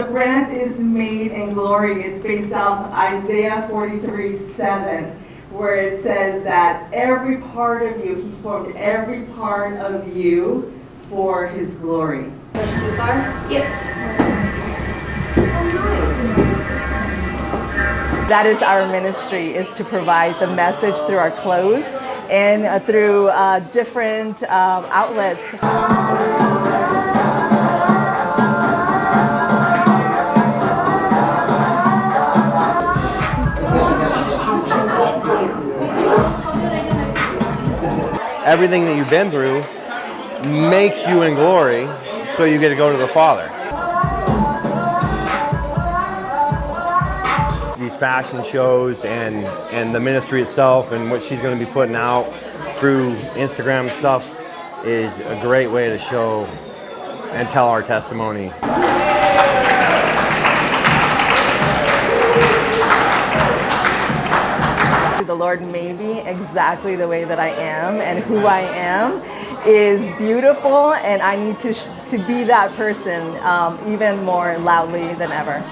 brand is made in glory. It's based off Isaiah 43:7, where it says that every part of you, he formed every part of you for his glory. Push too far? Yep. That is our ministry, is to provide the message through our clothes and through different outlets. Everything that you've been through makes you in glory, so you get to go to the Father. These fashion shows and the ministry itself and what she's going to be putting out through Instagram and stuff is a great way to show and tell our testimony. The Lord made me exactly the way that I am, and who I am is beautiful, and I need to be that person even more loudly than ever.